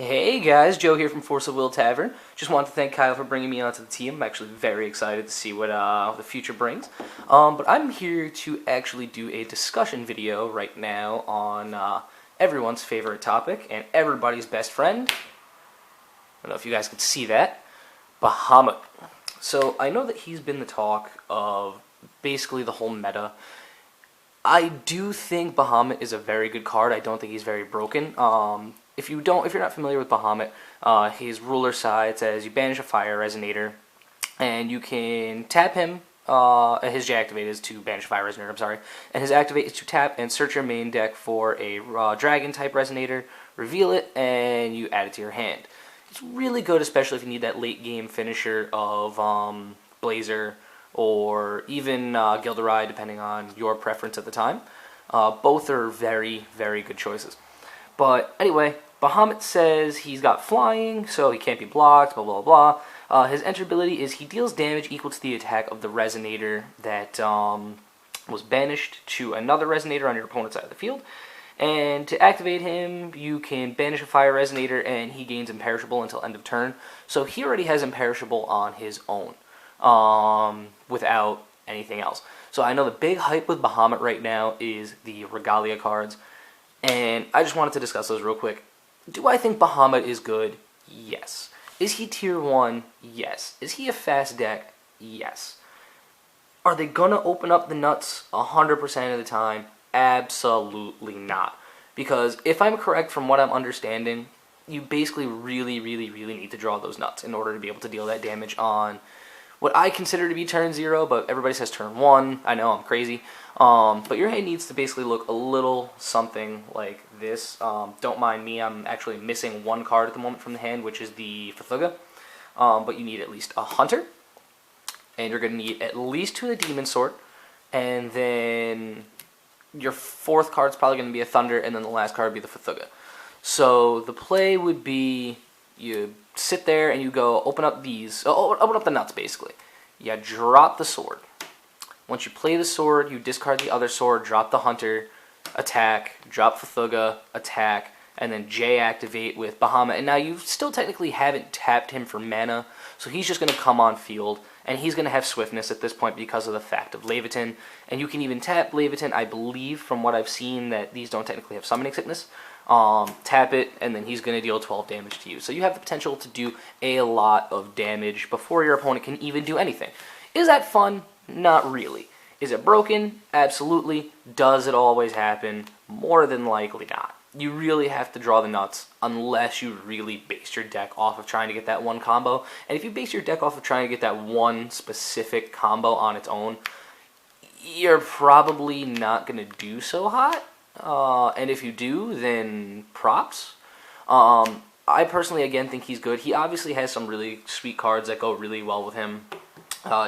Hey guys, Joe here from FoW Tavern. Just wanted to thank Kyle for bringing me onto the team. I'm actually very excited to see what the future brings. But I'm here to actually do a discussion video right now on everyone's favorite topic and everybody's best friend. I don't know if you guys can see that. Bahamut. So I know that he's been the talk of basically the whole meta. I do think Bahamut is a very good card. I don't think he's very broken. If you're not familiar with Bahamut, his ruler side says you banish a fire resonator, and you can tap him. His J activate is to banish a fire resonator. I'm sorry, and his activate is to tap and search your main deck for a dragon type resonator, reveal it, and you add it to your hand. It's really good, especially if you need that late game finisher of Blazer or even Gilderai, depending on your preference at the time. Both are very, very good choices. But anyway, Bahamut says he's got flying, so he can't be blocked, blah, blah, blah. His enter ability is he deals damage equal to the attack of the resonator that was banished to another resonator on your opponent's side of the field. And to activate him, you can banish a fire resonator, and he gains imperishable until end of turn. So he already has imperishable on his own, without anything else. So I know the big hype with Bahamut right now is the Regalia cards, and I just wanted to discuss those real quick. Do I think Bahamut is good? Yes. Is he tier 1? Yes. Is he a fast deck? Yes. Are they going to open up the nuts 100% of the time? Absolutely not. Because if I'm correct from what I'm understanding, you basically really need to draw those nuts in order to be able to deal that damage on what I consider to be turn 0, but everybody says turn 1. I know, I'm crazy. But your hand needs to basically look a little something like this. Don't mind me, I'm actually missing one card at the moment from the hand, which is the FoW. But you need at least a Hunter, and you're going to need at least 2 of the Demon Sword, and then your 4th card is probably going to be a Thunder, and then the last card would be the FoW. So the play would be you sit there and you go open up these, open up the nuts basically. You drop the sword. Once you play the sword, you discard the other sword, drop the Hunter, attack, drop FoW, attack, and then J activate with Bahamut. And now you still technically haven't tapped him for mana, so he's just going to come on field, and he's going to have swiftness at this point because of the fact of Leviathan. And you can even tap Leviathan, I believe, from what I've seen, that these don't technically have summoning sickness. Tap it, and then he's going to deal 12 damage to you. So you have the potential to do a lot of damage before your opponent can even do anything. Is that fun? Not really. Is it broken? Absolutely. Does it always happen? More than likely not. You really have to draw the nuts unless you really base your deck off of trying to get that one combo. And if you base your deck off of trying to get that one specific combo on its own, you're probably not going to do so hot. And if you do, then props. I personally, again, think he's good. He obviously has some really sweet cards that go really well with him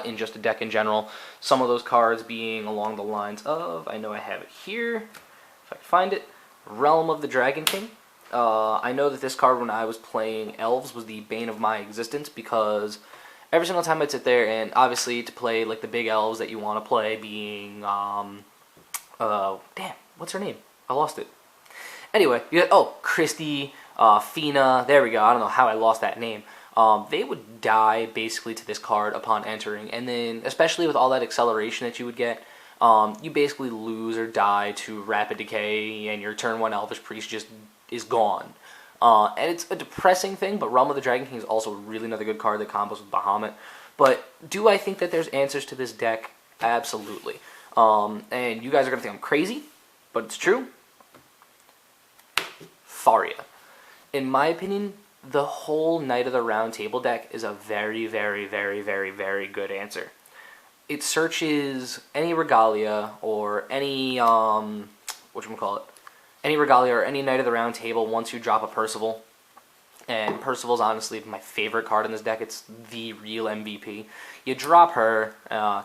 in just a deck in general. Some of those cards being along the lines of, I know I have it here, if I can find it, Realm of the Dragon King. I know that this card, when I was playing Elves, was the bane of my existence, because every single time I'd sit there, and obviously to play like the big Elves that you want to play being, damn, what's her name? I lost it. Anyway, you got, Christy, Fina, there we go, I don't know how I lost that name. They would die basically to this card upon entering, and then especially with all that acceleration that you would get, you basically lose or die to Rapid Decay, and your turn 1 Elvish Priest just is gone. And it's a depressing thing, but Realm of the Dragon King is also really another good card that combos with Bahamut. But do I think that there's answers to this deck? Absolutely. And you guys are going to think I'm crazy, but it's true. Faria. In my opinion, the whole Knight of the Round Table deck is a very good answer. It searches any Regalia or any, any Regalia or any Knight of the Round Table once you drop a Percival. And Percival's honestly my favorite card in this deck. It's the real MVP. You drop her,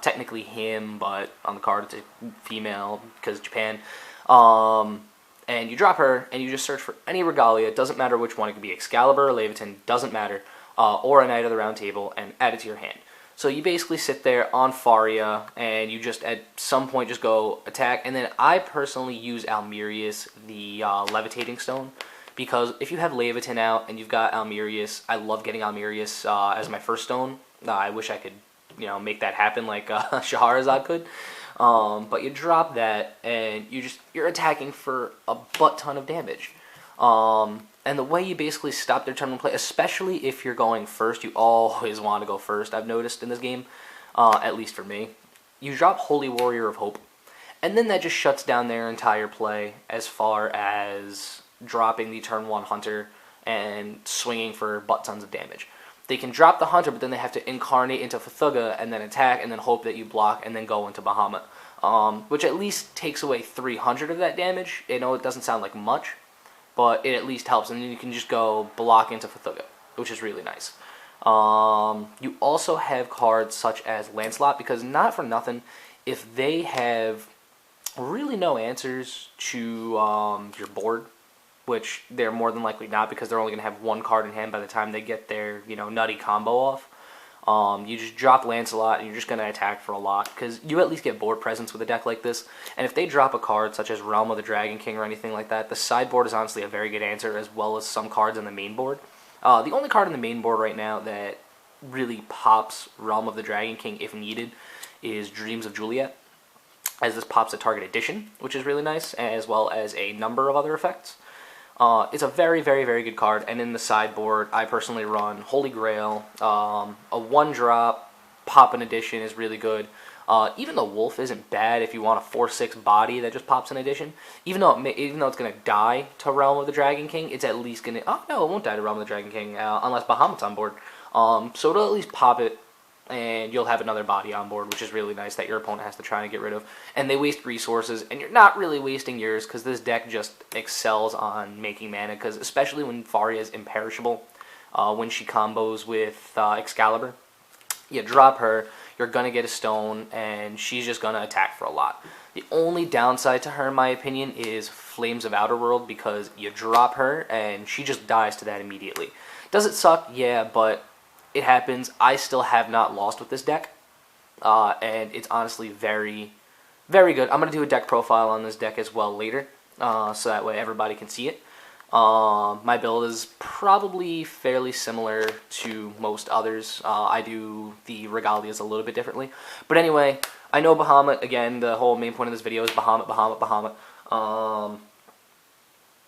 technically him, but on the card it's a female because Japan. And you drop her, and you just search for any Regalia. It doesn't matter which one. It could be Excalibur or Leviathan, doesn't matter, or a Knight of the Round Table, and add it to your hand. So you basically sit there on Faria, and you just at some point just go attack. And then I personally use Almirius, the Levitating Stone, because if you have Leviathan out and you've got Almerius, I love getting Almerius as my first stone. I wish I could, make that happen like Shahrazad could. But you drop that and you're attacking for a butt ton of damage. And the way you basically stop their turn one play, especially if you're going first, you always want to go first, I've noticed in this game, at least for me. You drop Holy Warrior of Hope, and then that just shuts down their entire play as far as dropping the turn 1 Hunter and swinging for butt tons of damage. They can drop the Hunter, but then they have to incarnate into FoW and then attack and then hope that you block and then go into Bahamut, which at least takes away 300 of that damage. I know it doesn't sound like much, but it at least helps, and then you can just go block into FoW, which is really nice. You also have cards such as Lancelot, because not for nothing, if they have really no answers to your board, which they're more than likely not, because they're only going to have one card in hand by the time they get their nutty combo off. You just drop Lancelot and you're just going to attack for a lot, because you at least get board presence with a deck like this. And if they drop a card such as Realm of the Dragon King or anything like that, the sideboard is honestly a very good answer, as well as some cards on the main board. The only card on the main board right now that really pops Realm of the Dragon King if needed is Dreams of Juliet, as this pops a target addition, which is really nice, as well as a number of other effects. It's a very, very, very good card, and in the sideboard, I personally run Holy Grail. A 1-drop pop an addition is really good. Even the Wolf isn't bad if you want a 4/6 body that just pops an addition. Even though it's going to die to Realm of the Dragon King, it's at least going to... Oh, no, it won't die to Realm of the Dragon King unless Bahamut's on board. So it'll at least pop it, and you'll have another body on board, which is really nice that your opponent has to try and get rid of. And they waste resources, and you're not really wasting yours, because this deck just excels on making mana, because especially when Faria is imperishable, when she combos with Excalibur, you drop her, you're going to get a stone, and she's just going to attack for a lot. The only downside to her, in my opinion, is Flames of Outer World, because you drop her, and she just dies to that immediately. Does it suck? Yeah, but it happens. I still have not lost with this deck, and it's honestly very, very good. I'm going to do a deck profile on this deck as well later, so that way everybody can see it. My build is probably fairly similar to most others. I do the Regalias a little bit differently. But anyway, I know Bahamut, again, the whole main point of this video is Bahamut, Bahamut, Bahamut.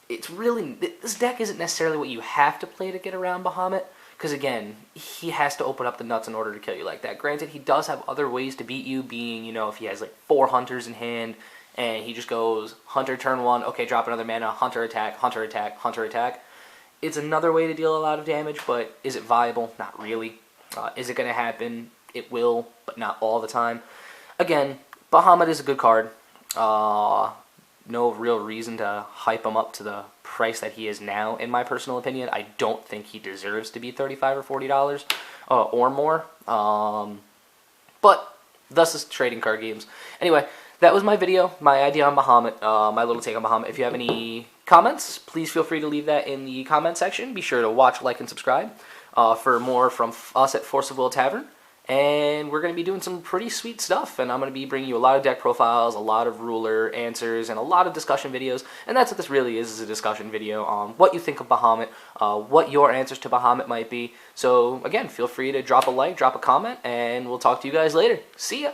It's really, this deck isn't necessarily what you have to play to get around Bahamut, because again, he has to open up the nuts in order to kill you like that. Granted, he does have other ways to beat you, being, if he has like 4 Hunters in hand, and he just goes Hunter turn 1, okay, drop another mana, Hunter attack, Hunter attack, Hunter attack. It's another way to deal a lot of damage, but is it viable? Not really. Is it going to happen? It will, but not all the time. Again, Bahamut is a good card. No real reason to hype him up to the price that he is now, in my personal opinion. I don't think he deserves to be $35 or $40 or more. But thus is trading card games. Anyway, that was my video, my idea on Bahamut, my little take on Bahamut. If you have any comments, please feel free to leave that in the comment section. Be sure to watch, like, and subscribe for more from us at FoW Tavern. And we're going to be doing some pretty sweet stuff, and I'm going to be bringing you a lot of deck profiles, a lot of ruler answers, and a lot of discussion videos. And that's what this really is a discussion video on what you think of Bahamut, what your answers to Bahamut might be. So again, feel free to drop a like, drop a comment, and we'll talk to you guys later. See ya!